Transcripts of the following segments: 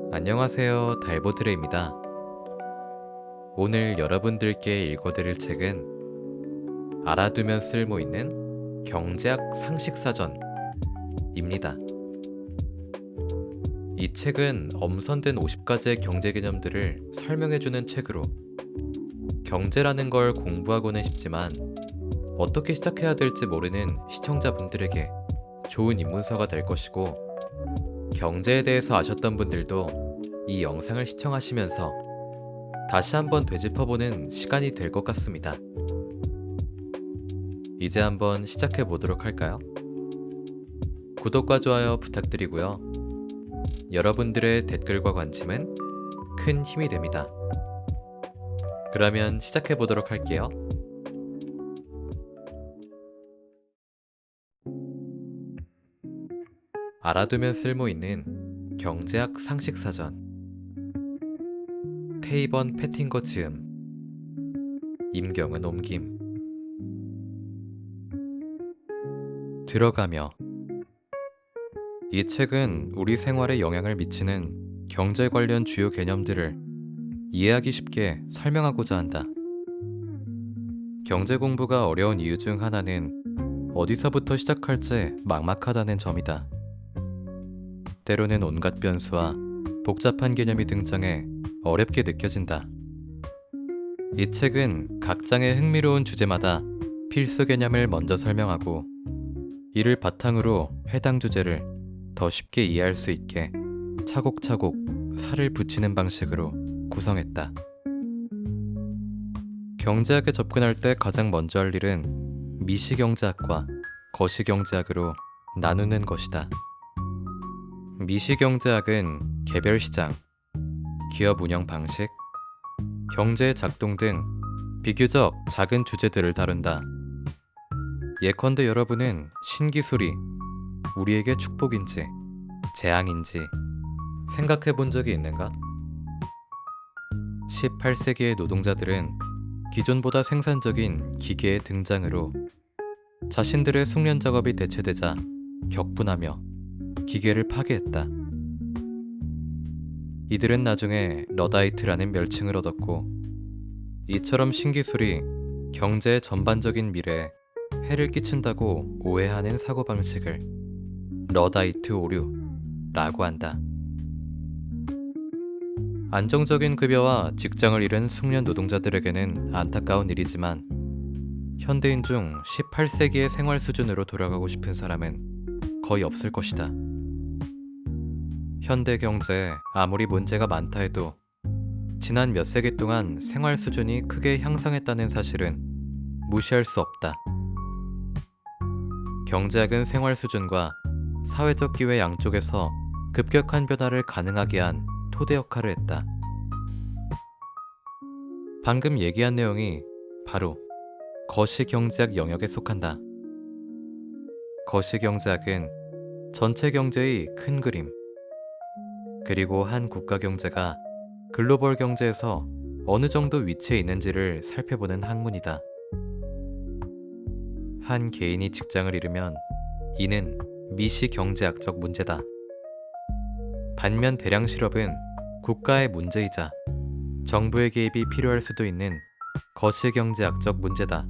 안녕하세요, 달보드레입니다. 오늘 여러분들께 읽어드릴 책은 알아두면 쓸모 있는 경제학 상식사전입니다. 이 책은 엄선된 50가지의 경제 개념들을 설명해주는 책으로 경제라는 걸 공부하고는 싶지만 어떻게 시작해야 될지 모르는 시청자분들에게 좋은 입문서가 될 것이고, 경제에 대해서 아셨던 분들도 이 영상을 시청하시면서 다시 한번 되짚어보는 시간이 될 것 같습니다. 이제 한번 시작해 보도록 할까요? 구독과 좋아요 부탁드리고요. 여러분들의 댓글과 관심은 큰 힘이 됩니다. 그러면 시작해 보도록 할게요. 알아두면 쓸모 있는 경제학 상식사전. 테이번 패팅거 지음, 임경은 옮김. 들어가며. 이 책은 우리 생활에 영향을 미치는 경제 관련 주요 개념들을 이해하기 쉽게 설명하고자 한다. 경제 공부가 어려운 이유 중 하나는 어디서부터 시작할지 막막하다는 점이다. 때로는 온갖 변수와 복잡한 개념이 등장해 어렵게 느껴진다. 이 책은 각 장의 흥미로운 주제마다 필수 개념을 먼저 설명하고, 이를 바탕으로 해당 주제를 더 쉽게 이해할 수 있게 차곡차곡 살을 붙이는 방식으로 구성했다. 경제학에 접근할 때 가장 먼저 할 일은 미시경제학과 거시경제학으로 나누는 것이다. 미시경제학은 개별시장, 기업 운영 방식, 경제의 작동 등 비교적 작은 주제들을 다룬다. 예컨대 여러분은 신기술이 우리에게 축복인지 재앙인지 생각해 본 적이 있는가? 18세기의 노동자들은 기존보다 생산적인 기계의 등장으로 자신들의 숙련 작업이 대체되자 격분하며 기계를 파괴했다. 이들은 나중에 러다이트라는 별칭을 얻었고, 이처럼 신기술이 경제의 전반적인 미래에 해를 끼친다고 오해하는 사고방식을 러다이트 오류라고 한다. 안정적인 급여와 직장을 잃은 숙련 노동자들에게는 안타까운 일이지만, 현대인 중 18세기의 생활 수준으로 돌아가고 싶은 사람은 거의 없을 것이다. 현대 경제에 아무리 문제가 많다 해도 지난 몇 세기 동안 생활 수준이 크게 향상했다는 사실은 무시할 수 없다. 경제학은 생활 수준과 사회적 기회 양쪽에서 급격한 변화를 가능하게 한 토대 역할을 했다. 방금 얘기한 내용이 바로 거시경제학 영역에 속한다. 거시경제학은 전체 경제의 큰 그림, 그리고 한 국가 경제가 글로벌 경제에서 어느 정도 위치에 있는지를 살펴보는 학문이다. 한 개인이 직장을 잃으면 이는 미시경제학적 문제다. 반면 대량 실업은 국가의 문제이자 정부의 개입이 필요할 수도 있는 거시경제학적 문제다.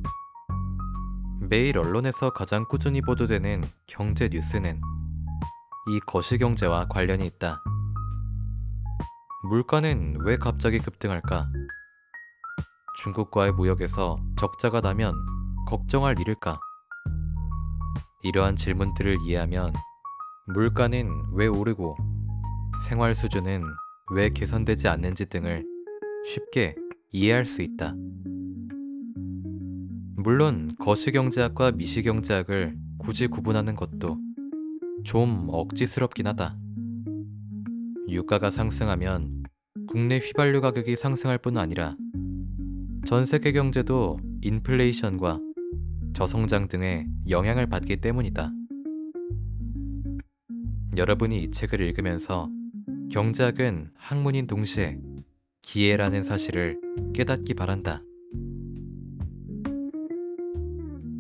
매일 언론에서 가장 꾸준히 보도되는 경제 뉴스는 이 거시경제와 관련이 있다. 물가는 왜 갑자기 급등할까? 중국과의 무역에서 적자가 나면 걱정할 일일까? 이러한 질문들을 이해하면 물가는 왜 오르고 생활 수준은 왜 개선되지 않는지 등을 쉽게 이해할 수 있다. 물론 거시경제학과 미시경제학을 굳이 구분하는 것도 좀 억지스럽긴 하다. 유가가 상승하면 국내 휘발유 가격이 상승할 뿐 아니라 전 세계 경제도 인플레이션과 저성장 등의 영향을 받기 때문이다. 여러분이 이 책을 읽으면서 경제학은 학문인 동시에 기회라는 사실을 깨닫기 바란다.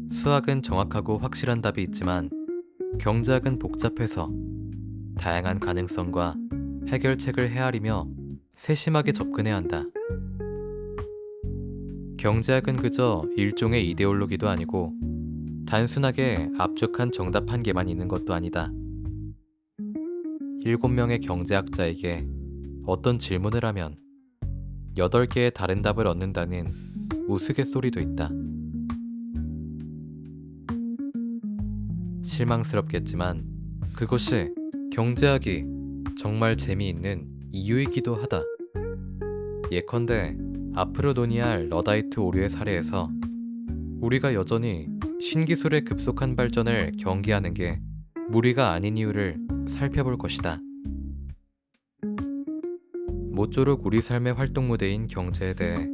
수학은 정확하고 확실한 답이 있지만 경제학은 복잡해서 다양한 가능성과 해결책을 헤아리며 세심하게 접근해야 한다. 경제학은 그저 일종의 이데올로기도 아니고 단순하게 압축한 정답 한 개만 있는 것도 아니다. 7명의 경제학자에게 어떤 질문을 하면 8개의 다른 답을 얻는다는 우스갯소리도 있다. 실망스럽겠지만 그것이 경제학이 정말 재미있는 이유이기도 하다. 예컨대 앞으로 논의할 러다이트 오류의 사례에서 우리가 여전히 신기술의 급속한 발전을 경계하는 게 무리가 아닌 이유를 살펴볼 것이다. 모쪼록 우리 삶의 활동 무대인 경제에 대해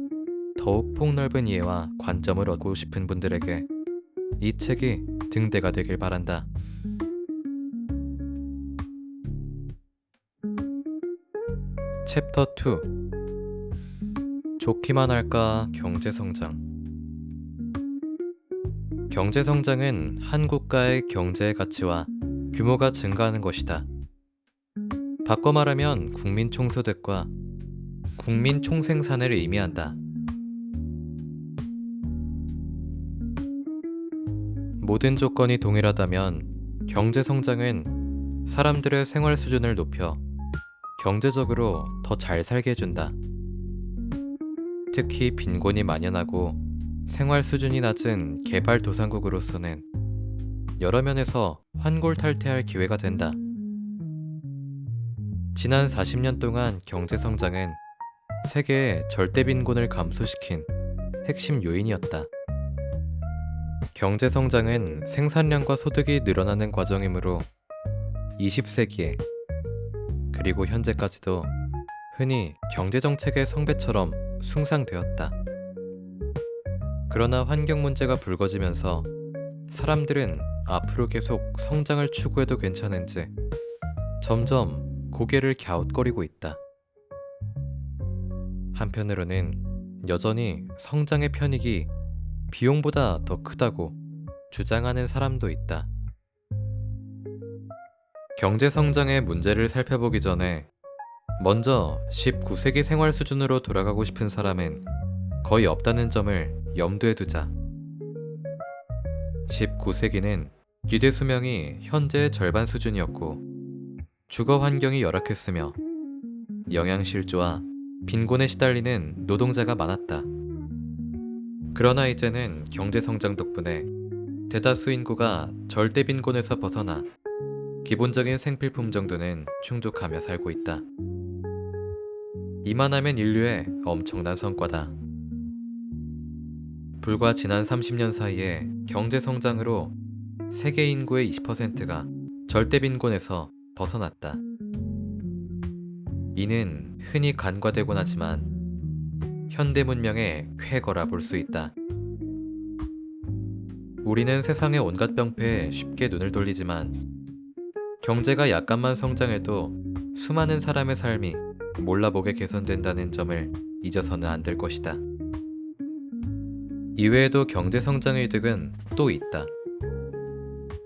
더욱 폭넓은 이해와 관점을 얻고 싶은 분들에게 이 책이 등대가 되길 바란다. 챕터 2. 좋기만 할까 경제성장. 경제성장은 한 국가의 경제의 가치와 규모가 증가하는 것이다. 바꿔 말하면 국민 총소득과 국민 총생산을 의미한다. 모든 조건이 동일하다면 경제성장은 사람들의 생활 수준을 높여 경제적으로 더 잘 살게 해준다. 특히 빈곤이 만연하고 생활 수준이 낮은 개발도상국으로서는 여러 면에서 환골탈퇴할 기회가 된다. 지난 40년 동안 경제성장은 세계의 절대 빈곤을 감소시킨 핵심 요인이었다. 경제성장은 생산량과 소득이 늘어나는 과정이므로 20세기에 그리고 현재까지도 흔히 경제정책의 성배처럼 숭상되었다. 그러나 환경 문제가 불거지면서 사람들은 앞으로 계속 성장을 추구해도 괜찮은지 점점 고개를 갸웃거리고 있다. 한편으로는 여전히 성장의 편익이 비용보다 더 크다고 주장하는 사람도 있다. 경제 성장의 문제를 살펴보기 전에 먼저 19세기 생활 수준으로 돌아가고 싶은 사람은 거의 없다는 점을 염두에 두자. 19세기는 기대 수명이 현재의 절반 수준이었고 주거 환경이 열악했으며 영양실조와 빈곤에 시달리는 노동자가 많았다. 그러나 이제는 경제성장 덕분에 대다수 인구가 절대 빈곤에서 벗어나 기본적인 생필품 정도는 충족하며 살고 있다. 이만하면 인류의 엄청난 성과다. 불과 지난 30년 사이에 경제성장으로 세계 인구의 20%가 절대 빈곤에서 벗어났다. 이는 흔히 간과되곤 하지만 현대 문명의 쾌거라 볼 수 있다. 우리는 세상의 온갖 병폐에 쉽게 눈을 돌리지만 경제가 약간만 성장해도 수많은 사람의 삶이 몰라보게 개선된다는 점을 잊어서는 안 될 것이다. 이외에도 경제 성장의 이득은 또 있다.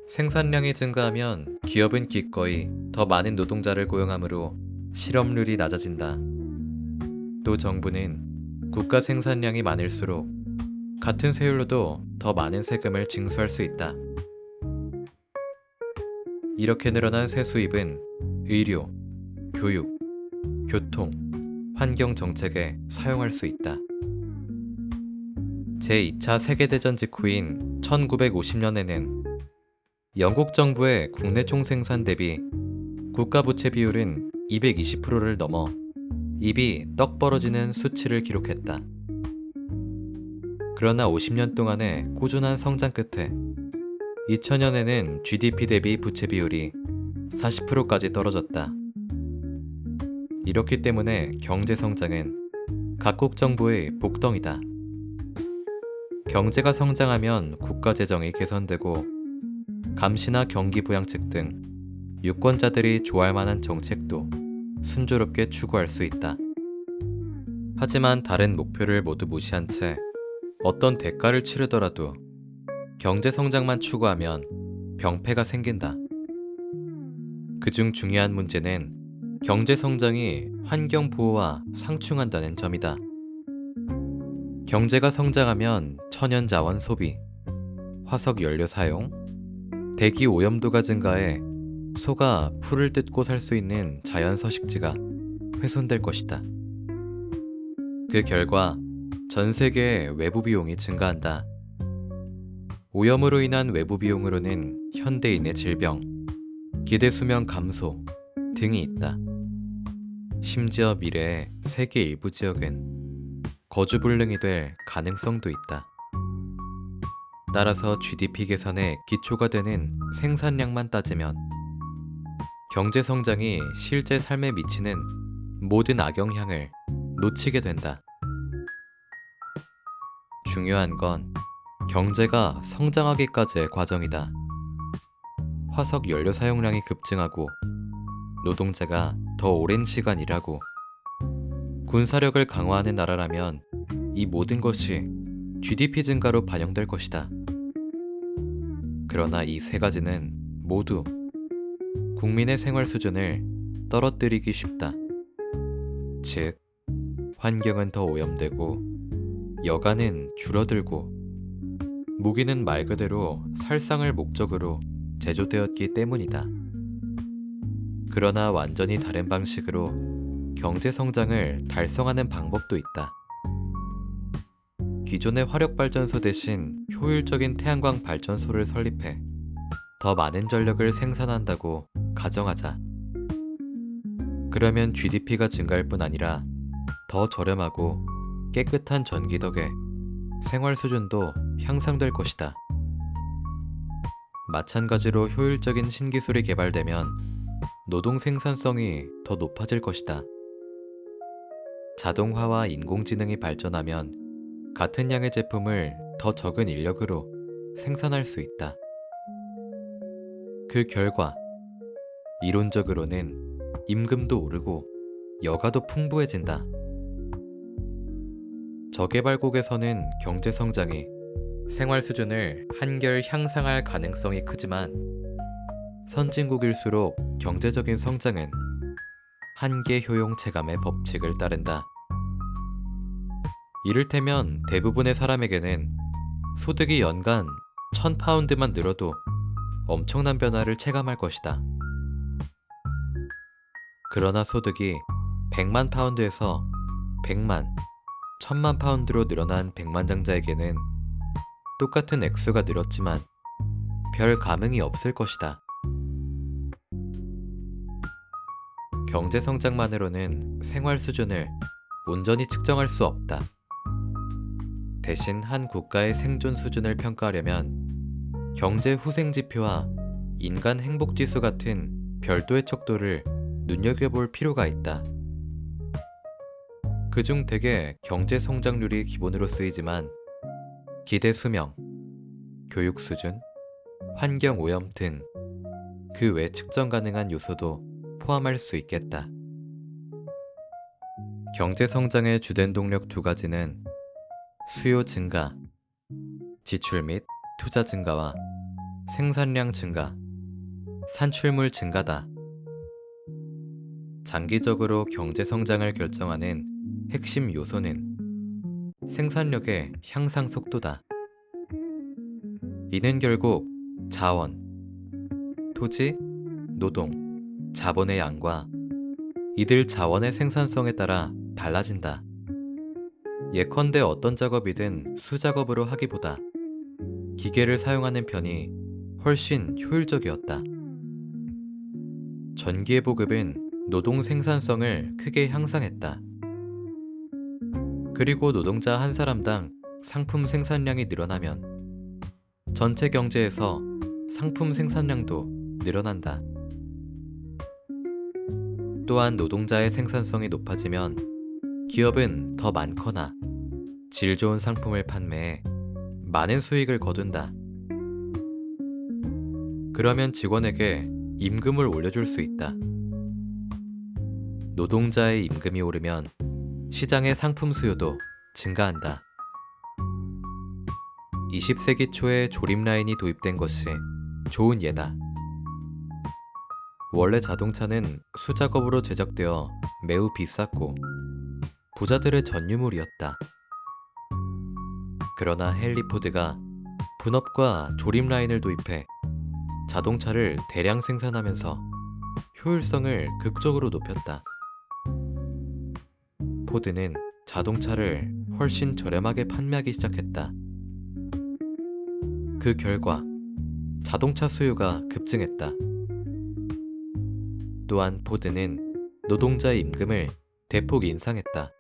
생산량이 증가하면 기업은 기꺼이 더 많은 노동자를 고용하므로 실업률이 낮아진다. 또 정부는 국가 생산량이 많을수록 같은 세율로도 더 많은 세금을 징수할 수 있다. 이렇게 늘어난 세수입은 의료, 교육, 교통, 환경 정책에 사용할 수 있다. 제2차 세계대전 직후인 1950년에는 영국 정부의 국내 총생산 대비 국가부채 비율은 220%를 넘어 입이 떡 벌어지는 수치를 기록했다. 그러나 50년 동안의 꾸준한 성장 끝에 2000년에는 GDP 대비 부채 비율이 40%까지 떨어졌다. 이렇기 때문에 경제 성장은 각국 정부의 복덩이다. 경제가 성장하면 국가 재정이 개선되고 감시나 경기 부양책 등 유권자들이 좋아할 만한 정책도 순조롭게 추구할 수 있다. 하지만 다른 목표를 모두 무시한 채 어떤 대가를 치르더라도 경제 성장만 추구하면 병폐가 생긴다. 그중 중요한 문제는 경제 성장이 환경 보호와 상충한다는 점이다. 경제가 성장하면 천연 자원 소비, 화석 연료 사용, 대기 오염도가 증가해 소가 풀을 뜯고 살 수 있는 자연 서식지가 훼손될 것이다. 그 결과 전 세계의 외부 비용이 증가한다. 오염으로 인한 외부 비용으로는 현대인의 질병, 기대 수명 감소 등이 있다. 심지어 미래에 세계 일부 지역은 거주 불능이 될 가능성도 있다. 따라서 GDP 계산의 기초가 되는 생산량만 따지면 경제 성장이 실제 삶에 미치는 모든 악영향을 놓치게 된다. 중요한 건 경제가 성장하기까지의 과정이다. 화석 연료 사용량이 급증하고 노동자가 더 오랜 시간 일하고 군사력을 강화하는 나라라면 이 모든 것이 GDP 증가로 반영될 것이다. 그러나 이 세 가지는 모두 국민의 생활 수준을 떨어뜨리기 쉽다. 즉, 환경은 더 오염되고 여가는 줄어들고 무기는 말 그대로 살상을 목적으로 제조되었기 때문이다. 그러나 완전히 다른 방식으로 경제 성장을 달성하는 방법도 있다. 기존의 화력발전소 대신 효율적인 태양광 발전소를 설립해 더 많은 전력을 생산한다고 가정하자. 그러면 GDP가 증가할 뿐 아니라 더 저렴하고 깨끗한 전기 덕에 생활 수준도 향상될 것이다. 마찬가지로 효율적인 신기술이 개발되면 노동 생산성이 더 높아질 것이다. 자동화와 인공지능이 발전하면 같은 양의 제품을 더 적은 인력으로 생산할 수 있다. 그 결과 이론적으로는 임금도 오르고 여가도 풍부해진다. 저개발국에서는 경제 성장이 생활 수준을 한결 향상할 가능성이 크지만 선진국일수록 경제적인 성장은 한계 효용 체감의 법칙을 따른다. 이를테면 대부분의 사람에게는 소득이 연간 1000파운드만 늘어도 엄청난 변화를 체감할 것이다. 그러나 소득이 100만 파운드에서 100만, 1000만 파운드로 늘어난 백만장자에게는 똑같은 액수가 늘었지만 별 감흥이 없을 것이다. 경제 성장만으로는 생활 수준을 온전히 측정할 수 없다. 대신 한 국가의 생존 수준을 평가하려면 경제 후생 지표와 인간 행복 지수 같은 별도의 척도를 눈여겨볼 필요가 있다. 그중 대개 경제 성장률이 기본으로 쓰이지만 기대 수명, 교육 수준, 환경 오염 등 그 외 측정 가능한 요소도 포함할 수 있겠다. 경제 성장의 주된 동력 두 가지는 수요 증가, 지출 및 투자 증가와 생산량 증가, 산출물 증가다. 장기적으로 경제 성장을 결정하는 핵심 요소는 생산력의 향상 속도다. 이는 결국 자원, 토지, 노동, 자본의 양과 이들 자원의 생산성에 따라 달라진다. 예컨대 어떤 작업이든 수작업으로 하기보다 기계를 사용하는 편이 훨씬 효율적이었다. 전기의 보급은 노동 생산성을 크게 향상했다. 그리고 노동자 한 사람당 상품 생산량이 늘어나면 전체 경제에서 상품 생산량도 늘어난다. 또한 노동자의 생산성이 높아지면 기업은 더 많거나 질 좋은 상품을 판매해 많은 수익을 거둔다. 그러면 직원에게 임금을 올려줄 수 있다. 노동자의 임금이 오르면 시장의 상품 수요도 증가한다. 20세기 초에 조립 라인이 도입된 것이 좋은 예다. 원래 자동차는 수작업으로 제작되어 매우 비쌌고 부자들의 전유물이었다. 그러나 헨리 포드가 분업과 조립 라인을 도입해 자동차를 대량 생산하면서 효율성을 극적으로 높였다. 포드는 자동차를 훨씬 저렴하게 판매하기 시작했다. 그 결과 자동차 수요가 급증했다. 또한 포드는 노동자의 임금을 대폭 인상했다.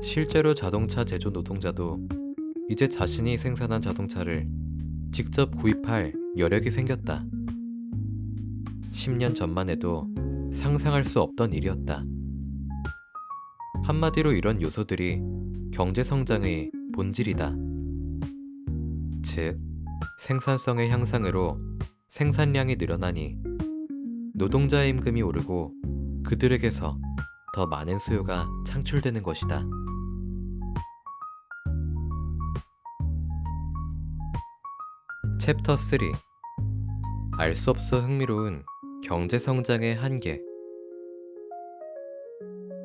실제로 자동차 제조 노동자도 이제 자신이 생산한 자동차를 직접 구입할 여력이 생겼다. 10년 전만 해도 상상할 수 없던 일이었다. 한마디로 이런 요소들이 경제 성장의 본질이다. 즉, 생산성의 향상으로 생산량이 늘어나니 노동자의 임금이 오르고 그들에게서 더 많은 수요가 창출되는 것이다. 챕터 3. 알 수 없어 흥미로운 경제 성장의 한계.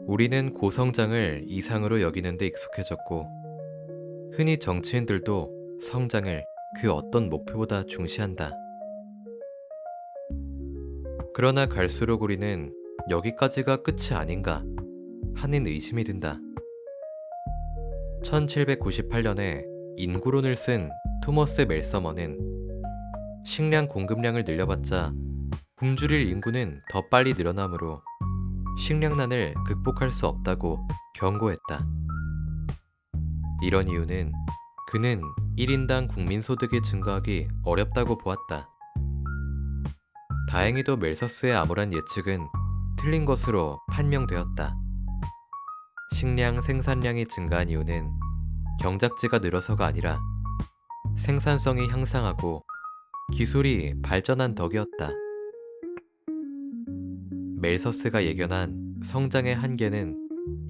우리는 고성장을 이상으로 여기는 데 익숙해졌고, 흔히 정치인들도 성장을 그 어떤 목표보다 중시한다. 그러나 갈수록 우리는 여기까지가 끝이 아닌가 하는 의심이 든다. 1798년에 인구론을 쓴 토머스 멜서머는 식량 공급량을 늘려봤자 굶주릴 인구는 더 빨리 늘어나므로 식량난을 극복할 수 없다고 경고했다. 이런 이유는 그는 1인당 국민소득이 증가하기 어렵다고 보았다. 다행히도 멜서스의 암울한 예측은 틀린 것으로 판명되었다. 식량 생산량이 증가한 이유는 경작지가 늘어서가 아니라 생산성이 향상하고 기술이 발전한 덕이었다. 멜서스가 예견한 성장의 한계는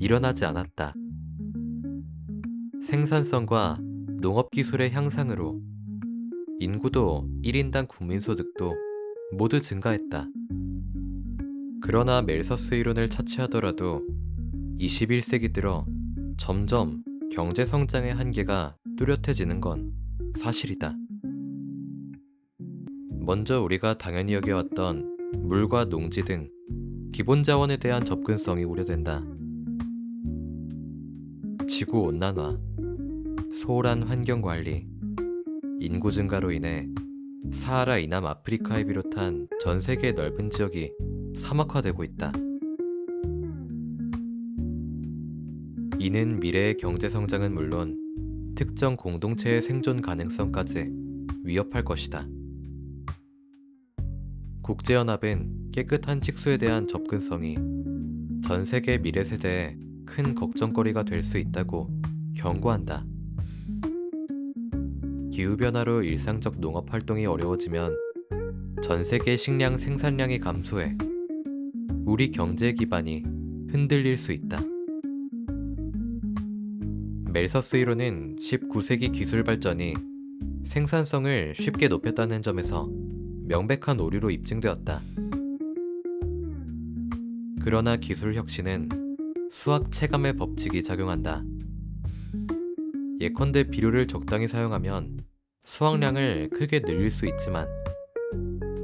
일어나지 않았다. 생산성과 농업기술의 향상으로 인구도 1인당 국민소득도 모두 증가했다. 그러나 멜서스 이론을 차치하더라도 21세기 들어 점점 경제 성장의 한계가 뚜렷해지는 건 사실이다. 먼저 우리가 당연히 여겨왔던 물과 농지 등 기본 자원에 대한 접근성이 우려된다. 지구온난화, 소홀한 환경관리, 인구 증가로 인해 사하라 이남 아프리카에 비롯한 전 세계의 넓은 지역이 사막화되고 있다. 이는 미래의 경제 성장은 물론 특정 공동체의 생존 가능성까지 위협할 것이다. 국제연합은 깨끗한 식수에 대한 접근성이 전 세계 미래 세대에 큰 걱정거리가 될 수 있다고 경고한다. 기후변화로 일상적 농업 활동이 어려워지면 전 세계 식량 생산량이 감소해 우리 경제 기반이 흔들릴 수 있다. 멜서스 이론은 19세기 기술 발전이 생산성을 쉽게 높였다는 점에서 명백한 오류로 입증되었다. 그러나 기술 혁신은 수학 체감의 법칙이 작용한다. 예컨대 비료를 적당히 사용하면 수확량을 크게 늘릴 수 있지만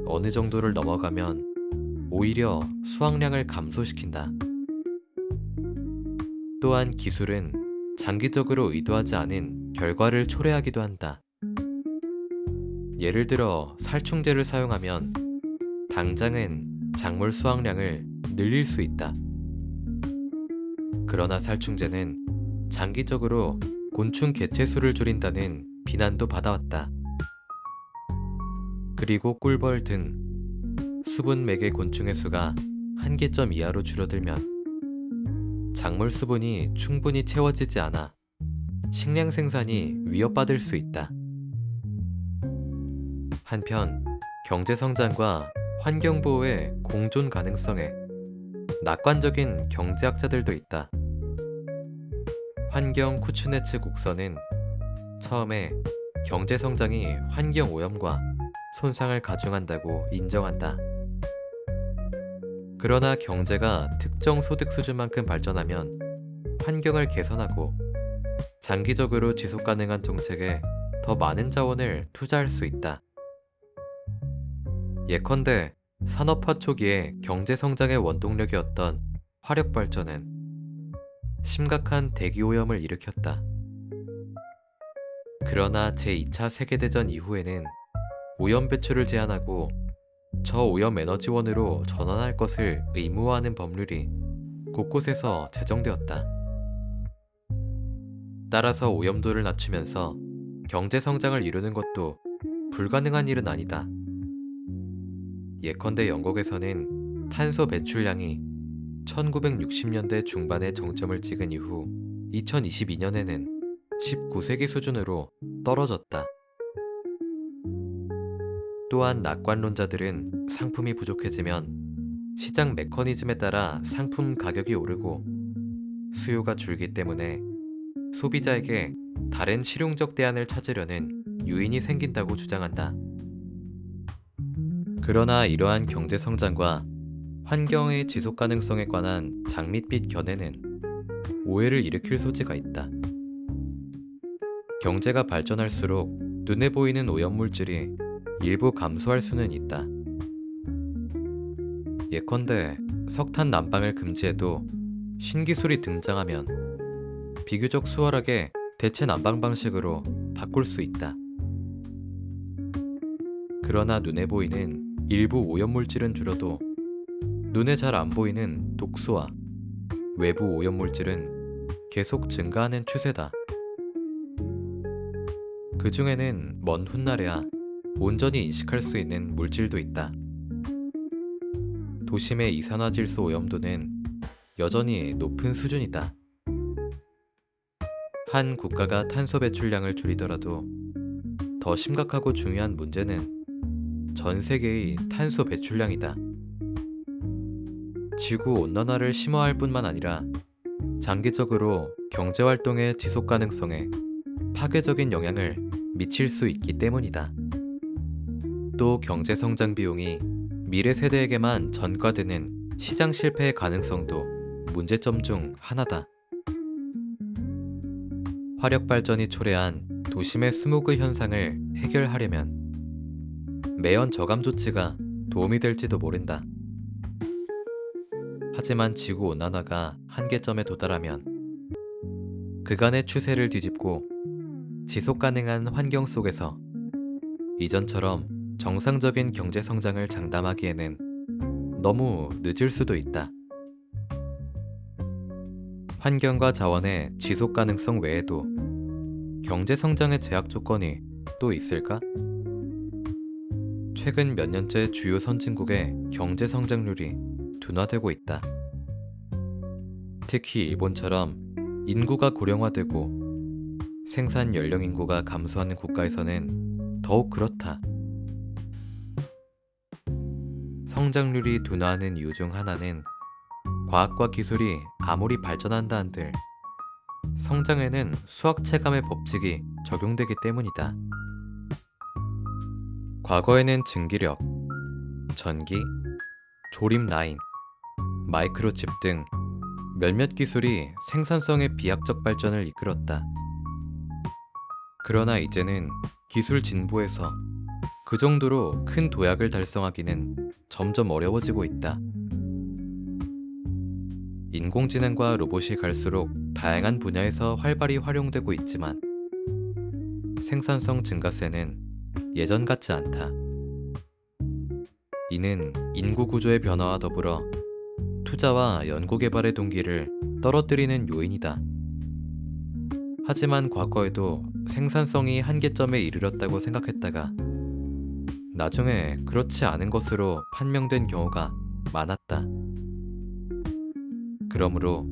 어느 정도를 넘어가면 오히려 수확량을 감소시킨다. 또한 기술은 장기적으로 의도하지 않은 결과를 초래하기도 한다. 예를 들어 살충제를 사용하면 당장은 작물 수확량을 늘릴 수 있다. 그러나 살충제는 장기적으로 곤충 개체수를 줄인다는 비난도 받아왔다. 그리고 꿀벌 등 수분 매개 곤충의 수가 한계점 이하로 줄어들면 작물 수분이 충분히 채워지지 않아 식량 생산이 위협받을 수 있다. 한편 경제 성장과 환경 보호의 공존 가능성에 낙관적인 경제학자들도 있다. 환경 쿠츠네츠 곡선은 처음에 경제 성장이 환경 오염과 손상을 가중한다고 인정한다. 그러나 경제가 특정 소득 수준만큼 발전하면 환경을 개선하고 장기적으로 지속 가능한 정책에 더 많은 자원을 투자할 수 있다. 예컨대 산업화 초기에 경제 성장의 원동력이었던 화력 발전은 심각한 대기 오염을 일으켰다. 그러나 제2차 세계대전 이후에는 오염 배출을 제한하고 저오염 에너지원으로 전환할 것을 의무화하는 법률이 곳곳에서 제정되었다. 따라서 오염도를 낮추면서 경제 성장을 이루는 것도 불가능한 일은 아니다. 예컨대 영국에서는 탄소 배출량이 1960년대 중반에 정점을 찍은 이후 2022년에는 19세기 수준으로 떨어졌다. 또한 낙관론자들은 상품이 부족해지면 시장 메커니즘에 따라 상품 가격이 오르고 수요가 줄기 때문에 소비자에게 다른 실용적 대안을 찾으려는 유인이 생긴다고 주장한다. 그러나 이러한 경제 성장과 환경의 지속 가능성에 관한 장밋빛 견해는 오해를 일으킬 소지가 있다. 경제가 발전할수록 눈에 보이는 오염물질이 일부 감소할 수는 있다. 예컨대 석탄 난방을 금지해도 신기술이 등장하면 비교적 수월하게 대체 난방 방식으로 바꿀 수 있다. 그러나 눈에 보이는 일부 오염물질은 줄어도 눈에 잘 안 보이는 독소와 외부 오염물질은 계속 증가하는 추세다. 그 중에는 먼 훗날에야 온전히 인식할 수 있는 물질도 있다. 도심의 이산화질소 오염도는 여전히 높은 수준이다. 한 국가가 탄소 배출량을 줄이더라도 더 심각하고 중요한 문제는 전 세계의 탄소 배출량이다. 지구 온난화를 심화할 뿐만 아니라 장기적으로 경제활동의 지속 가능성에 파괴적인 영향을 미칠 수 있기 때문이다. 또 경제 성장 비용이 미래 세대에게만 전가되는 시장 실패의 가능성도 문제점 중 하나다. 화력 발전이 초래한 도심의 스모그 현상을 해결하려면 매연 저감 조치가 도움이 될지도 모른다. 하지만 지구 온난화가 한계점에 도달하면 그간의 추세를 뒤집고 지속 가능한 환경 속에서 이전처럼 정상적인 경제 성장을 장담하기에는 너무 늦을 수도 있다. 환경과 자원의 지속 가능성 외에도 경제 성장의 제약 조건이 또 있을까? 최근 몇 년째 주요 선진국의 경제 성장률이 둔화되고 있다. 특히 일본처럼 인구가 고령화되고 생산 연령 인구가 감소하는 국가에서는 더욱 그렇다. 성장률이 둔화하는 이유 중 하나는 과학과 기술이 아무리 발전한다 한들 성장에는 수학 체감의 법칙이 적용되기 때문이다. 과거에는 증기력, 전기, 조립 라인, 마이크로칩 등 몇몇 기술이 생산성의 비약적 발전을 이끌었다. 그러나 이제는 기술 진보에서 그 정도로 큰 도약을 달성하기는 점점 어려워지고 있다. 인공지능과 로봇이 갈수록 다양한 분야에서 활발히 활용되고 있지만 생산성 증가세는 예전 같지 않다. 이는 인구 구조의 변화와 더불어 투자와 연구개발의 동기를 떨어뜨리는 요인이다. 하지만 과거에도 생산성이 한계점에 이르렀다고 생각했다가 나중에 그렇지 않은 것으로 판명된 경우가 많았다. 그러므로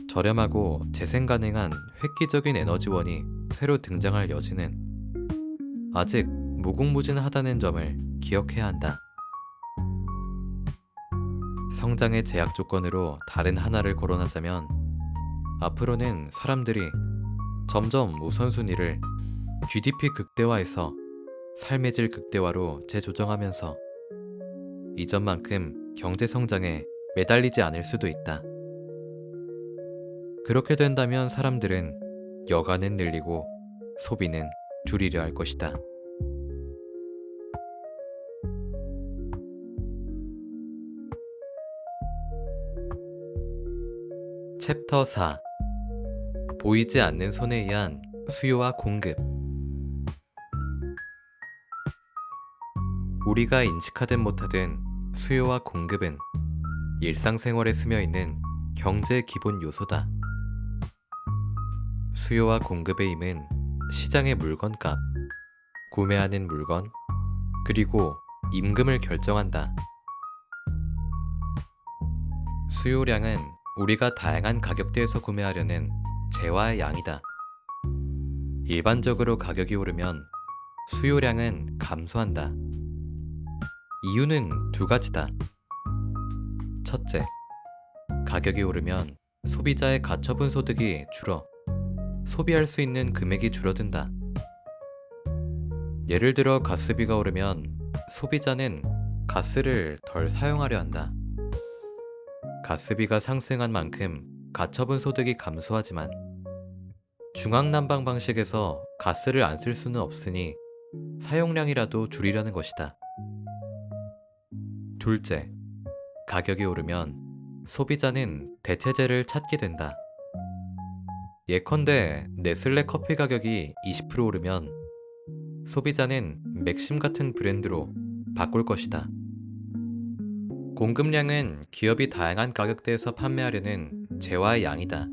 저렴하고 재생 가능한 획기적인 에너지원이 새로 등장할 여지는 아직 무궁무진하다는 점을 기억해야 한다. 성장의 제약 조건으로 다른 하나를 거론하자면 앞으로는 사람들이 점점 우선순위를 GDP 극대화에서 삶의 질 극대화로 재조정하면서 이전만큼 경제 성장에 매달리지 않을 수도 있다. 그렇게 된다면 사람들은 여가는 늘리고 소비는 줄이려 할 것이다. 챕터 4. 보이지 않는 손에 의한 수요와 공급. 우리가 인식하든 못하든 수요와 공급은 일상생활에 스며있는 경제의 기본 요소다. 수요와 공급의 힘은 시장의 물건값, 구매하는 물건, 그리고 임금을 결정한다. 수요량은 우리가 다양한 가격대에서 구매하려는 재화의 양이다. 일반적으로 가격이 오르면 수요량은 감소한다. 이유는 두 가지다. 첫째, 가격이 오르면 소비자의 가처분 소득이 줄어 소비할 수 있는 금액이 줄어든다. 예를 들어 가스비가 오르면 소비자는 가스를 덜 사용하려 한다. 가스비가 상승한 만큼 가처분 소득이 감소하지만 중앙난방 방식에서 가스를 안 쓸 수는 없으니 사용량이라도 줄이려는 것이다. 둘째, 가격이 오르면 소비자는 대체재를 찾게 된다. 예컨대 네슬레 커피 가격이 20% 오르면 소비자는 맥심 같은 브랜드로 바꿀 것이다. 공급량은 기업이 다양한 가격대에서 판매하려는 재화의 양이다.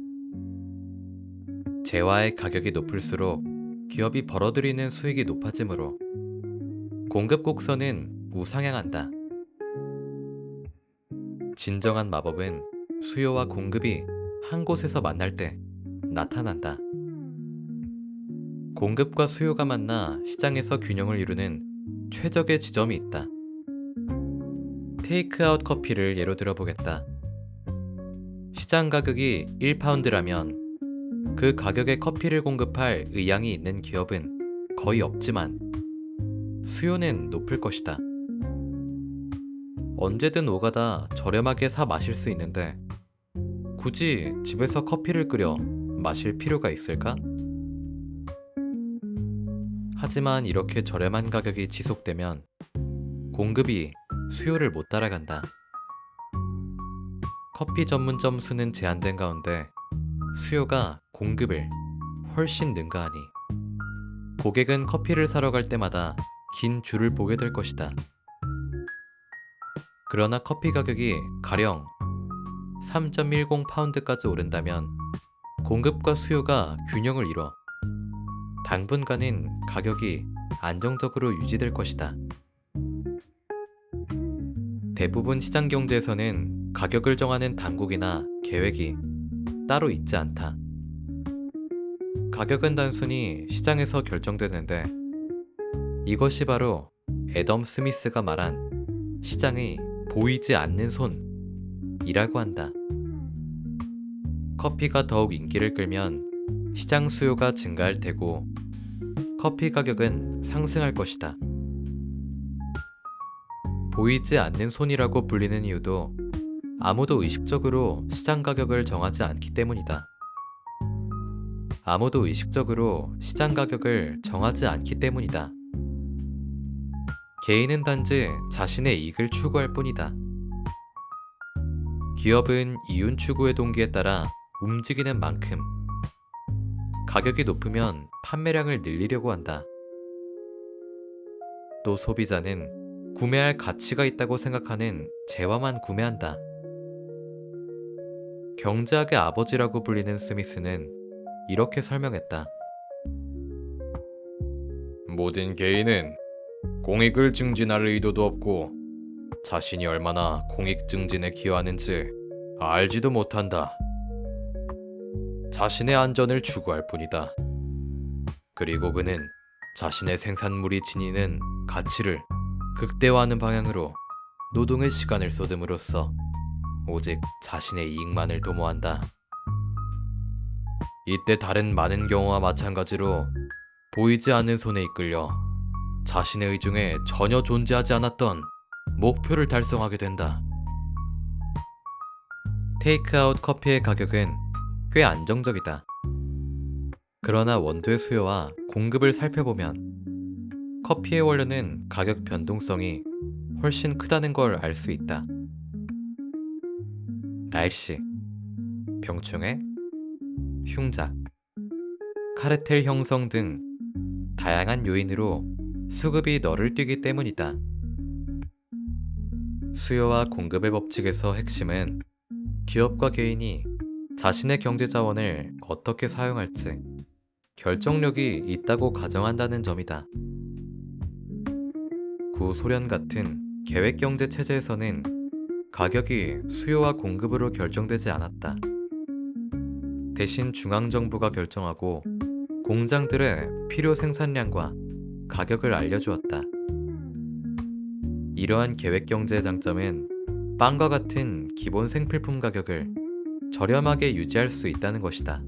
재화의 가격이 높을수록 기업이 벌어들이는 수익이 높아지므로 공급 곡선은 우상향한다. 진정한 마법은 수요와 공급이 한 곳에서 만날 때 나타난다. 공급과 수요가 만나 시장에서 균형을 이루는 최적의 지점이 있다. 테이크아웃 커피를 예로 들어보겠다. 시장 가격이 1파운드라면 그 가격에 커피를 공급할 의향이 있는 기업은 거의 없지만 수요는 높을 것이다. 언제든 오가다 저렴하게 사 마실 수 있는데 굳이 집에서 커피를 끓여 마실 필요가 있을까? 하지만 이렇게 저렴한 가격이 지속되면 공급이 수요를 못 따라간다. 커피 전문점 수는 제한된 가운데 수요가 공급을 훨씬 능가하니 고객은 커피를 사러 갈 때마다 긴 줄을 보게 될 것이다. 그러나 커피 가격이 가령 3.10파운드까지 오른다면 공급과 수요가 균형을 이뤄 당분간은 가격이 안정적으로 유지될 것이다. 대부분 시장 경제에서는 가격을 정하는 당국이나 계획이 따로 있지 않다. 가격은 단순히 시장에서 결정되는데 이것이 바로 애덤 스미스가 말한 시장의 보이지 않는 손이라고 한다. 커피가 더욱 인기를 끌면 시장 수요가 증가할 테고 커피 가격은 상승할 것이다. 보이지 않는 손이라고 불리는 이유도 아무도 의식적으로 시장 가격을 정하지 않기 때문이다. 아무도 의식적으로 시장 가격을 정하지 않기 때문이다. 개인은 단지 자신의 이익을 추구할 뿐이다. 기업은 이윤 추구의 동기에 따라 움직이는 만큼 가격이 높으면 판매량을 늘리려고 한다. 또 소비자는 구매할 가치가 있다고 생각하는 재화만 구매한다. 경제학의 아버지라고 불리는 스미스는 이렇게 설명했다. 모든 개인은 공익을 증진할 의도도 없고 자신이 얼마나 공익 증진에 기여하는지 알지도 못한다. 자신의 안전을 추구할 뿐이다. 그리고 그는 자신의 생산물이 지니는 가치를 극대화하는 방향으로 노동의 시간을 쏟음으로써 오직 자신의 이익만을 도모한다. 이때 다른 많은 경우와 마찬가지로 보이지 않는 손에 이끌려 자신의 의중에 전혀 존재하지 않았던 목표를 달성하게 된다. 테이크아웃 커피의 가격은 꽤 안정적이다. 그러나 원두의 수요와 공급을 살펴보면 커피의 원료는 가격 변동성이 훨씬 크다는 걸 알 수 있다. 날씨, 병충해, 흉작, 카르텔 형성 등 다양한 요인으로 수급이 널을 뛰기 때문이다. 수요와 공급의 법칙에서 핵심은 기업과 개인이 자신의 경제 자원을 어떻게 사용할지 결정력이 있다고 가정한다는 점이다. 구소련 같은 계획경제 체제에서는 가격이 수요와 공급으로 결정되지 않았다. 대신 중앙정부가 결정하고 공장들의 필요 생산량과 가격을 알려주었다. 이러한 계획경제의 장점은 빵과 같은 기본 생필품 가격을 저렴하게 유지할 수 있다는 것이다.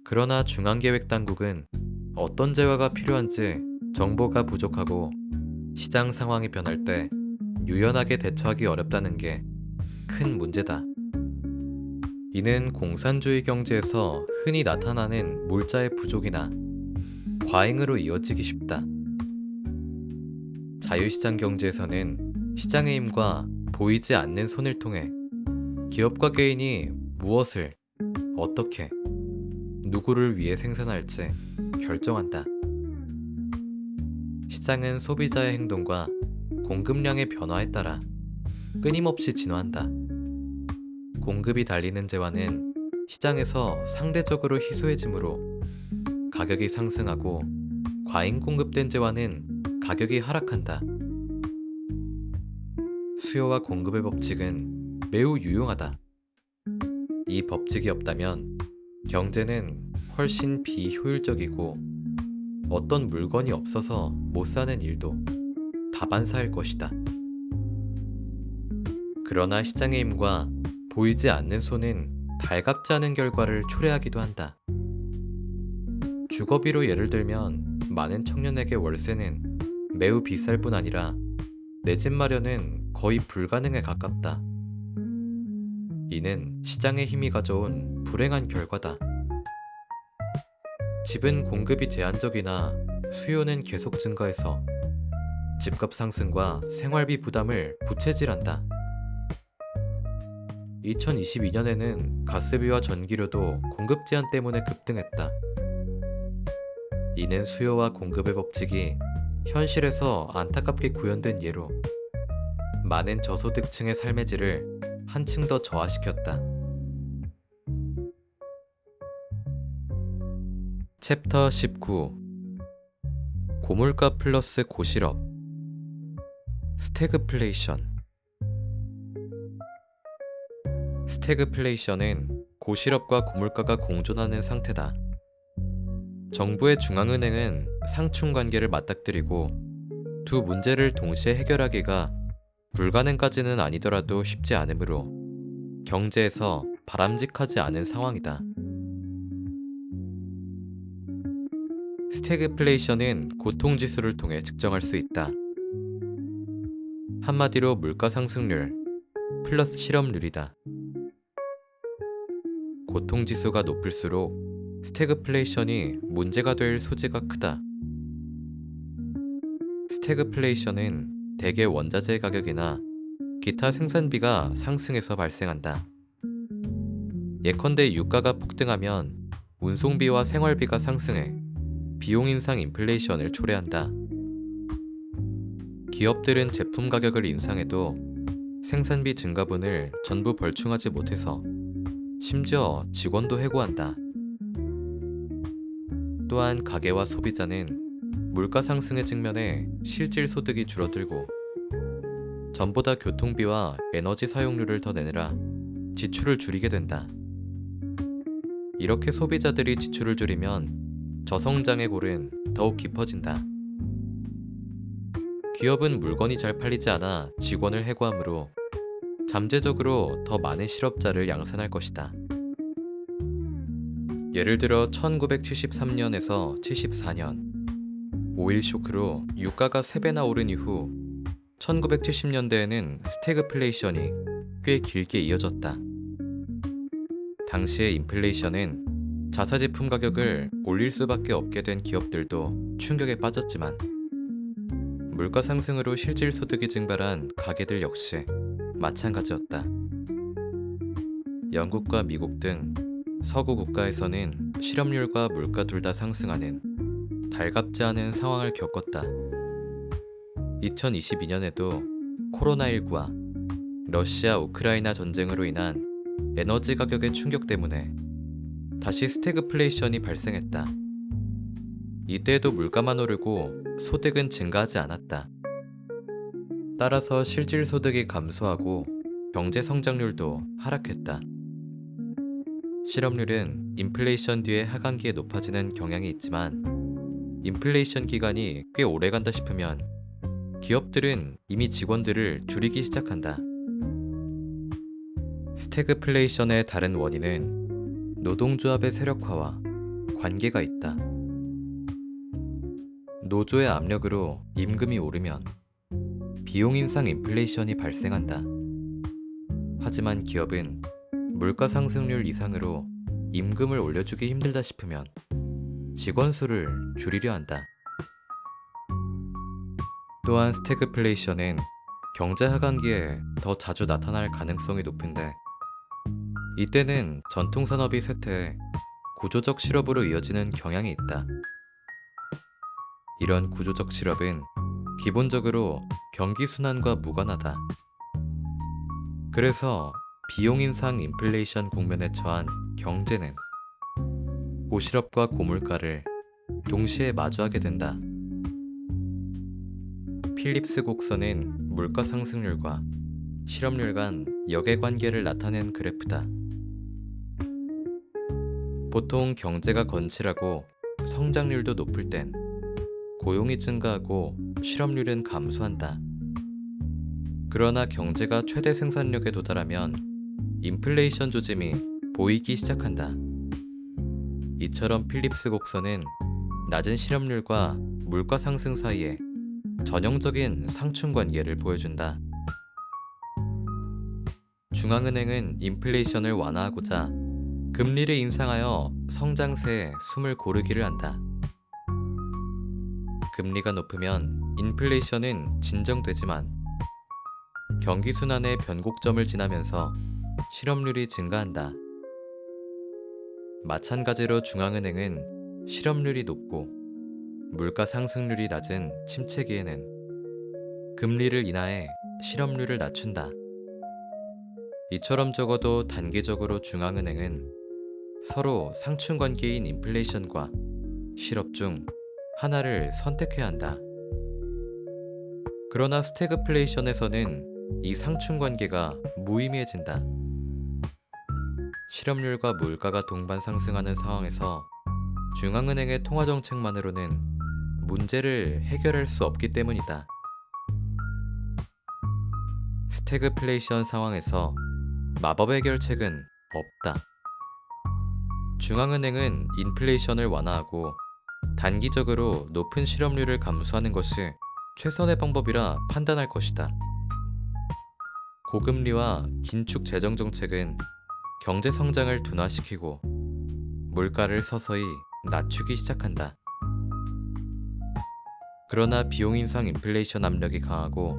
그러나 중앙계획당국은 어떤 재화가 필요한지 정보가 부족하고 시장 상황이 변할 때 유연하게 대처하기 어렵다는 게 큰 문제다. 이는 공산주의 경제에서 흔히 나타나는 몰자의 부족이나 과잉으로 이어지기 쉽다. 자유시장 경제에서는 시장의 힘과 보이지 않는 손을 통해 기업과 개인이 무엇을, 어떻게, 누구를 위해 생산할지 결정한다. 시장은 소비자의 행동과 공급량의 변화에 따라 끊임없이 진화한다. 공급이 달리는 재화는 시장에서 상대적으로 희소해지므로 가격이 상승하고 과잉 공급된 재화는 가격이 하락한다. 수요와 공급의 법칙은 매우 유용하다. 이 법칙이 없다면 경제는 훨씬 비효율적이고 어떤 물건이 없어서 못 사는 일도 다반사일 것이다. 그러나 시장의 힘과 보이지 않는 손은 달갑지 않은 결과를 초래하기도 한다. 주거비로 예를 들면 많은 청년에게 월세는 매우 비쌀 뿐 아니라 내 집 마련은 거의 불가능에 가깝다. 이는 시장의 힘이 가져온 불행한 결과다. 집은 공급이 제한적이나 수요는 계속 증가해서 집값 상승과 생활비 부담을 부채질한다. 2022년에는 가스비와 전기료도 공급 제한 때문에 급등했다. 이는 수요와 공급의 법칙이 현실에서 안타깝게 구현된 예로 많은 저소득층의 삶의 질을 한층 더 저하시켰다. 챕터 19 고물가 플러스 고실업 스태그플레이션. 스태그플레이션은 고실업과 고물가가 공존하는 상태다. 정부의 중앙은행은 상충 관계를 맞닥뜨리고 두 문제를 동시에 해결하기가 불가능까지는 아니더라도 쉽지 않으므로 경제에서 바람직하지 않은 상황이다. 스태그플레이션은 고통지수를 통해 측정할 수 있다. 한마디로 물가 상승률 플러스 실업률이다. 고통지수가 높을수록 스태그플레이션이 문제가 될 소지가 크다. 스태그플레이션은 대개 원자재 가격이나 기타 생산비가 상승해서 발생한다. 예컨대 유가가 폭등하면 운송비와 생활비가 상승해 비용 인상 인플레이션을 초래한다. 기업들은 제품 가격을 인상해도 생산비 증가분을 전부 벌충하지 못해서 심지어 직원도 해고한다. 또한 가계와 소비자는 물가 상승의 측면에 실질 소득이 줄어들고 전보다 교통비와 에너지 사용료를 더 내느라 지출을 줄이게 된다. 이렇게 소비자들이 지출을 줄이면 저성장의 골은 더욱 깊어진다. 기업은 물건이 잘 팔리지 않아 직원을 해고하므로 잠재적으로 더 많은 실업자를 양산할 것이다. 예를 들어 1973년에서 74년 오일 쇼크로 유가가 3배나 오른 이후 1970년대에는 스태그플레이션이 꽤 길게 이어졌다. 당시의 인플레이션은 자사제품 가격을 올릴 수밖에 없게 된 기업들도 충격에 빠졌지만 물가 상승으로 실질 소득이 증발한 가게들 역시 마찬가지였다. 영국과 미국 등 서구 국가에서는 실업률과 물가 둘 다 상승하는 달갑지 않은 상황을 겪었다. 2022년에도 코로나19와 러시아 우크라이나 전쟁으로 인한 에너지 가격의 충격 때문에 다시 스태그플레이션이 발생했다. 이때에도 물가만 오르고 소득은 증가하지 않았다. 따라서 실질 소득이 감소하고 경제 성장률도 하락했다. 실업률은 인플레이션 뒤에 하반기에 높아지는 경향이 있지만 인플레이션 기간이 꽤 오래간다 싶으면 기업들은 이미 직원들을 줄이기 시작한다. 스태그플레이션의 다른 원인은 노동조합의 세력화와 관계가 있다. 노조의 압력으로 임금이 오르면 비용 인상 인플레이션이 발생한다. 하지만 기업은 물가 상승률 이상으로 임금을 올려주기 힘들다 싶으면 직원 수를 줄이려 한다. 또한 스태그플레이션은 경제 하강기에 더 자주 나타날 가능성이 높은데 이때는 전통산업이 쇠퇴해 구조적 실업으로 이어지는 경향이 있다. 이런 구조적 실업은 기본적으로 경기 순환과 무관하다. 그래서 비용 인상 인플레이션 국면에 처한 경제는 고실업과 고물가를 동시에 마주하게 된다. 필립스 곡선은 물가 상승률과 실업률 간 역의 관계를 나타낸 그래프다. 보통 경제가 건실하고 성장률도 높을 땐 고용이 증가하고 실업률은 감소한다. 그러나 경제가 최대 생산력에 도달하면 인플레이션 조짐이 보이기 시작한다. 이처럼 필립스 곡선은 낮은 실업률과 물가 상승 사이에 전형적인 상충 관계를 보여준다. 중앙은행은 인플레이션을 완화하고자 금리를 인상하여 성장세에 숨을 고르기를 한다. 금리가 높으면 인플레이션은 진정되지만 경기 순환의 변곡점을 지나면서 실업률이 증가한다. 마찬가지로 중앙은행은 실업률이 높고 물가 상승률이 낮은 침체기에는 금리를 인하해 실업률을 낮춘다. 이처럼 적어도 단기적으로 중앙은행은 서로 상충 관계인 인플레이션과 실업 중 하나를 선택해야 한다. 그러나 스태그플레이션에서는 이 상충 관계가 무의미해진다. 실업률과 물가가 동반 상승하는 상황에서 중앙은행의 통화정책만으로는 문제를 해결할 수 없기 때문이다. 스태그플레이션 상황에서 마법 해결책은 없다. 중앙은행은 인플레이션을 완화하고 단기적으로 높은 실업률을 감수하는 것이 최선의 방법이라 판단할 것이다. 고금리와 긴축 재정 정책은 경제 성장을 둔화시키고 물가를 서서히 낮추기 시작한다. 그러나 비용 인상 인플레이션 압력이 강하고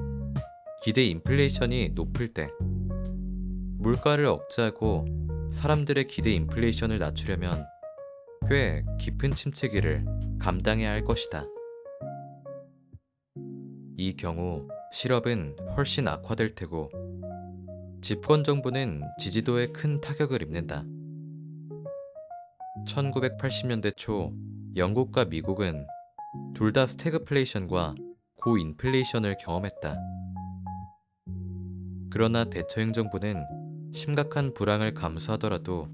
기대 인플레이션이 높을 때 물가를 억제하고 사람들의 기대 인플레이션을 낮추려면 꽤 깊은 침체기를 감당해야 할 것이다. 이 경우 실업은 훨씬 악화될 테고 집권 정부는 지지도에 큰 타격을 입는다. 1980년대 초 영국과 미국은 둘 다 스태그플레이션과 고인플레이션을 경험했다. 그러나 대처행정부는 심각한 불황을 감수하더라도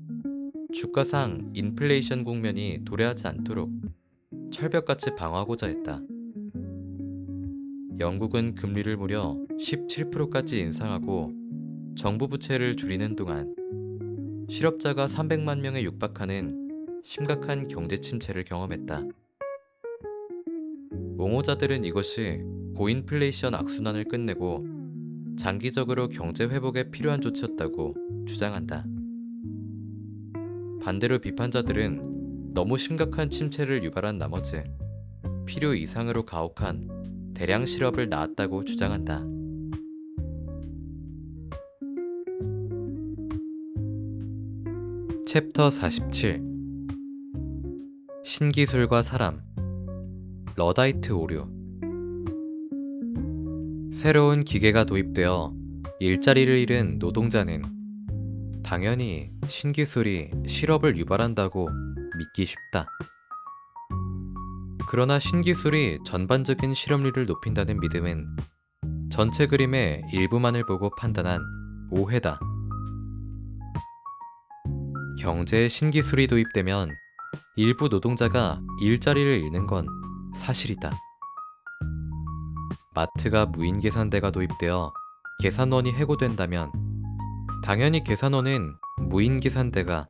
주가상 인플레이션 국면이 도래하지 않도록 철벽같이 방어하고자 했다. 영국은 금리를 무려 17%까지 인상하고 정부 부채를 줄이는 동안 실업자가 300만 명에 육박하는 심각한 경제 침체를 경험했다. 옹호자들은 이것이 고인플레이션 악순환을 끝내고 장기적으로 경제 회복에 필요한 조치였다고 주장한다. 반대로 비판자들은 너무 심각한 침체를 유발한 나머지 필요 이상으로 가혹한 대량 실업을 낳았다고 주장한다. 챕터 47 신기술과 사람 러다이트 오류 새로운 기계가 도입되어 일자리를 잃은 노동자는 당연히 신기술이 실업을 유발한다고 믿기 쉽다. 그러나 신기술이 전반적인 실업률을 높인다는 믿음은 전체 그림의 일부만을 보고 판단한 오해다. 경제에 신기술이 도입되면 일부 노동자가 일자리를 잃는 건 사실이다. 마트가 무인 계산대가 도입되어 계산원이 해고된다면 당연히 계산원은 무인 계산대가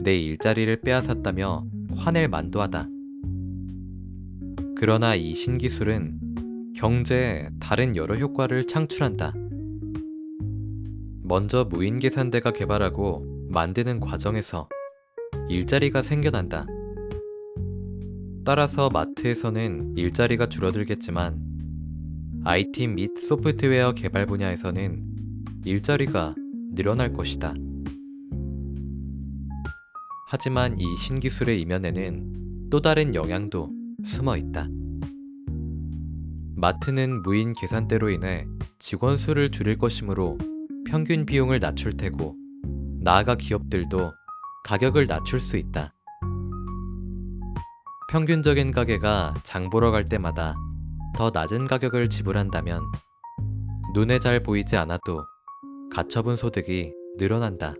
내 일자리를 빼앗았다며 화낼 만도하다. 그러나 이 신기술은 경제에 다른 여러 효과를 창출한다. 먼저 무인 계산대가 개발하고 만드는 과정에서 일자리가 생겨난다. 따라서 마트에서는 일자리가 줄어들겠지만 IT 및 소프트웨어 개발 분야에서는 일자리가 늘어날 것이다. 하지만 이 신기술의 이면에는 또 다른 영향도 숨어 있다. 마트는 무인 계산대로 인해 직원 수를 줄일 것이므로 평균 비용을 낮출 테고, 나아가 기업들도 가격을 낮출 수 있다. 평균적인 가게가 장 보러 갈 때마다 더 낮은 가격을 지불한다면 눈에 잘 보이지 않아도 가처분 소득이 늘어난다.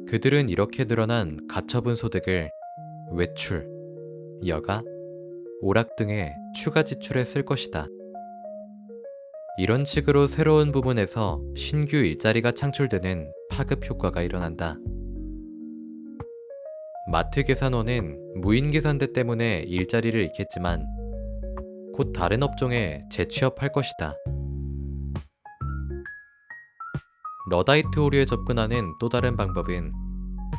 그들은 이렇게 늘어난 가처분 소득을 외출, 여가, 오락 등의 추가 지출에 쓸 것이다. 이런 식으로 새로운 부분에서 신규 일자리가 창출되는 파급 효과가 일어난다. 마트 계산원은 무인 계산대 때문에 일자리를 잃겠지만 곧 다른 업종에 재취업할 것이다. 러다이트 오류에 접근하는 또 다른 방법은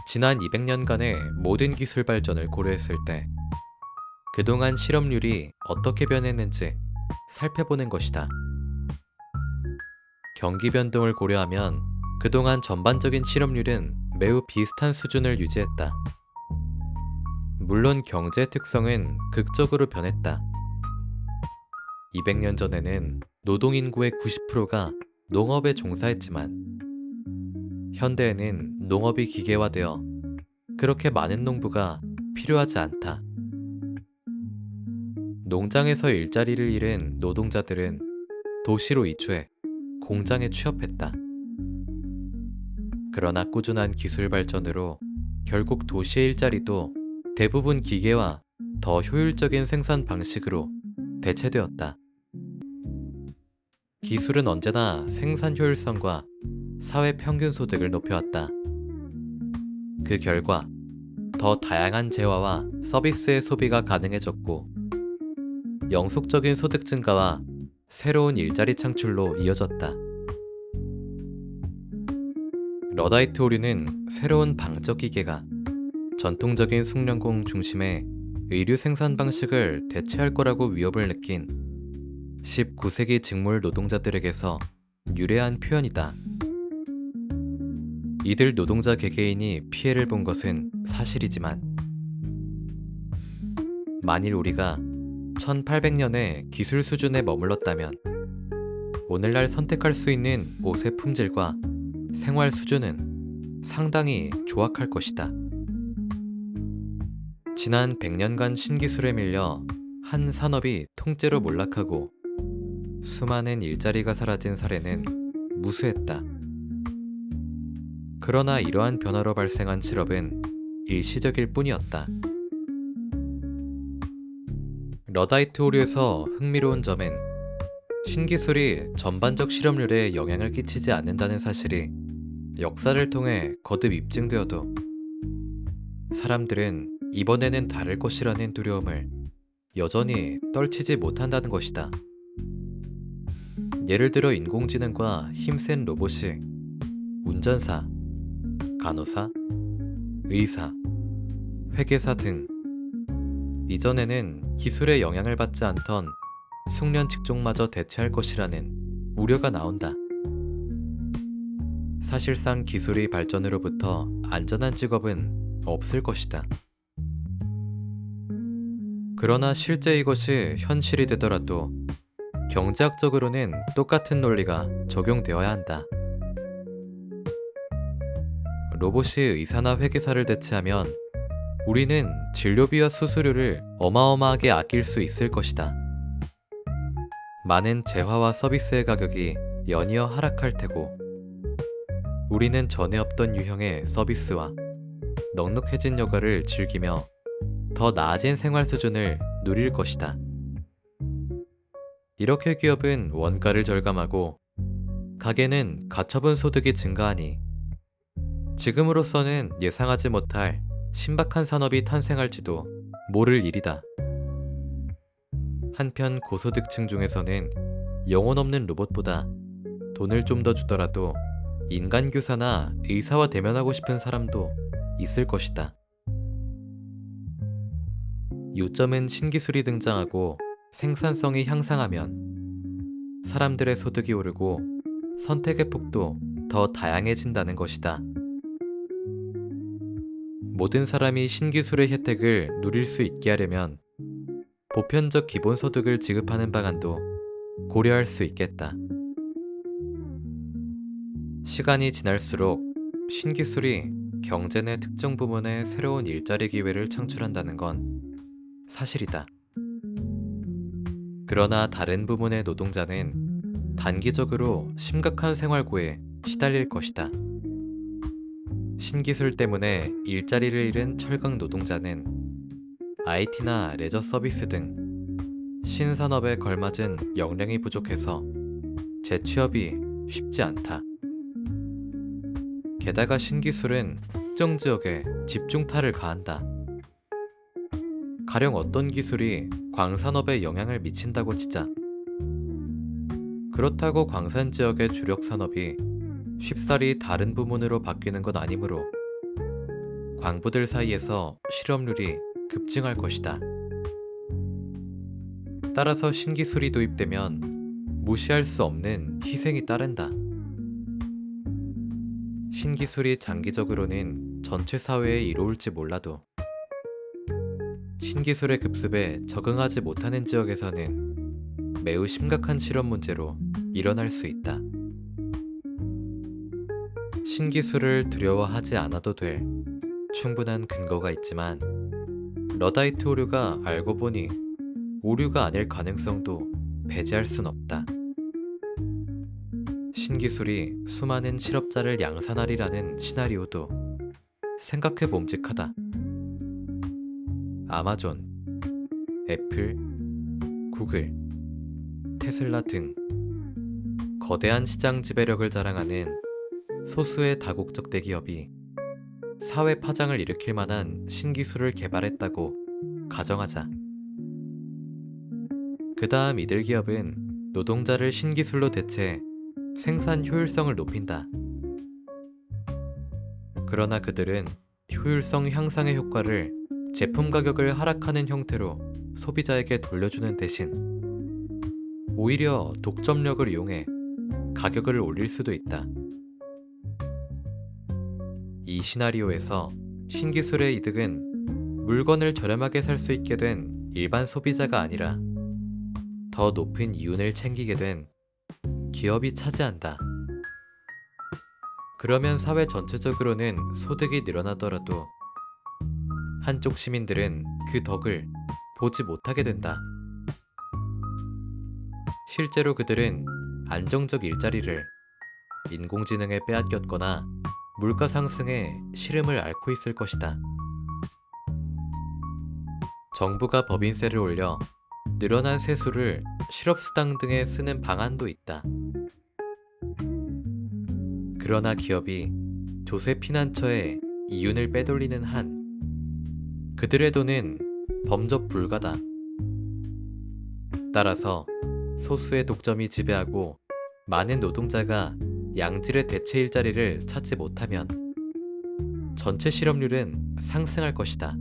지난 200년간의 모든 기술 발전을 고려했을 때 그동안 실업률이 어떻게 변했는지 살펴보는 것이다. 경기 변동을 고려하면 그동안 전반적인 실업률은 매우 비슷한 수준을 유지했다. 물론 경제 특성은 극적으로 변했다. 200년 전에는 노동인구의 90%가 농업에 종사했지만 현대에는 농업이 기계화되어 그렇게 많은 농부가 필요하지 않다. 농장에서 일자리를 잃은 노동자들은 도시로 이주해 공장에 취업했다. 그러나 꾸준한 기술 발전으로 결국 도시의 일자리도 대부분 기계와 더 효율적인 생산 방식으로 대체되었다. 기술은 언제나 생산 효율성과 사회 평균 소득을 높여왔다. 그 결과 더 다양한 재화와 서비스의 소비가 가능해졌고 영속적인 소득 증가와 새로운 일자리 창출로 이어졌다. 러다이트 오류는 새로운 방적 기계가 전통적인 숙련공 중심의 의류 생산 방식을 대체할 거라고 위협을 느낀 19세기 직물 노동자들에게서 유래한 표현이다. 이들 노동자 개개인이 피해를 본 것은 사실이지만 만일 우리가 1800년의 기술 수준에 머물렀다면 오늘날 선택할 수 있는 옷의 품질과 생활 수준은 상당히 조악할 것이다. 지난 100년간 신기술에 밀려 한 산업이 통째로 몰락하고 수많은 일자리가 사라진 사례는 무수했다. 그러나 이러한 변화로 발생한 실업은 일시적일 뿐이었다. 러다이트 오류에서 흥미로운 점은 신기술이 전반적 실업률에 영향을 끼치지 않는다는 사실이 역사를 통해 거듭 입증되어도 사람들은 이번에는 다를 것이라는 두려움을 여전히 떨치지 못한다는 것이다. 예를 들어 인공지능과 힘센 로봇이 운전사, 간호사, 의사, 회계사 등 이전에는 기술의 영향을 받지 않던 숙련 직종마저 대체할 것이라는 우려가 나온다. 사실상 기술의 발전으로부터 안전한 직업은 없을 것이다. 그러나 실제 이것이 현실이 되더라도 경제학적으로는 똑같은 논리가 적용되어야 한다. 로봇이 의사나 회계사를 대체하면 우리는 진료비와 수수료를 어마어마하게 아낄 수 있을 것이다. 많은 재화와 서비스의 가격이 연이어 하락할 테고, 우리는 전에 없던 유형의 서비스와 넉넉해진 여가를 즐기며 더 나아진 생활 수준을 누릴 것이다. 이렇게 기업은 원가를 절감하고 가게는 가처분 소득이 증가하니 지금으로서는 예상하지 못할 신박한 산업이 탄생할지도 모를 일이다. 한편 고소득층 중에서는 영혼 없는 로봇보다 돈을 좀 더 주더라도 인간 교사나 의사와 대면하고 싶은 사람도 있을 것이다. 요점은 신기술이 등장하고 생산성이 향상하면 사람들의 소득이 오르고 선택의 폭도 더 다양해진다는 것이다. 모든 사람이 신기술의 혜택을 누릴 수 있게 하려면 보편적 기본소득을 지급하는 방안도 고려할 수 있겠다. 시간이 지날수록 신기술이 경제 내 특정 부문에 새로운 일자리 기회를 창출한다는 건 사실이다. 그러나 다른 부문의 노동자는 단기적으로 심각한 생활고에 시달릴 것이다. 신기술 때문에 일자리를 잃은 철강 노동자는 IT나 레저 서비스 등 신산업에 걸맞은 역량이 부족해서 재취업이 쉽지 않다. 게다가 신기술은 특정 지역에 집중타를 가한다. 가령 어떤 기술이 광산업에 영향을 미친다고 치자. 그렇다고 광산 지역의 주력 산업이 쉽사리 다른 부문으로 바뀌는 건 아니므로 광부들 사이에서 실업률이 급증할 것이다. 따라서 신기술이 도입되면 무시할 수 없는 희생이 따른다. 신기술이 장기적으로는 전체 사회에 이로울지 몰라도 신기술의 급습에 적응하지 못하는 지역에서는 매우 심각한 실업 문제로 일어날 수 있다. 신기술을 두려워하지 않아도 될 충분한 근거가 있지만 러다이트 오류가 알고 보니 오류가 아닐 가능성도 배제할 순 없다. 신기술이 수많은 실업자를 양산하리라는 시나리오도 생각해 봄직하다. 아마존, 애플, 구글, 테슬라 등 거대한 시장 지배력을 자랑하는 소수의 다국적 대기업이 사회 파장을 일으킬 만한 신기술을 개발했다고 가정하자. 그 다음 이들 기업은 노동자를 신기술로 대체해 생산 효율성을 높인다. 그러나 그들은 효율성 향상의 효과를 제품 가격을 하락하는 형태로 소비자에게 돌려주는 대신 오히려 독점력을 이용해 가격을 올릴 수도 있다. 이 시나리오에서 신기술의 이득은 물건을 저렴하게 살 수 있게 된 일반 소비자가 아니라 더 높은 이윤을 챙기게 된 기업이 차지한다. 그러면 사회 전체적으로는 소득이 늘어나더라도 한쪽 시민들은 그 덕을 보지 못하게 된다. 실제로 그들은 안정적 일자리를 인공지능에 빼앗겼거나 물가 상승에 시름을 앓고 있을 것이다. 정부가 법인세를 올려 늘어난 세수를 실업수당 등에 쓰는 방안도 있다. 그러나 기업이 조세 피난처에 이윤을 빼돌리는 한 그들의 돈은 범접 불가다. 따라서 소수의 독점이 지배하고 많은 노동자가 양질의 대체 일자리를 찾지 못하면 전체 실업률은 상승할 것이다.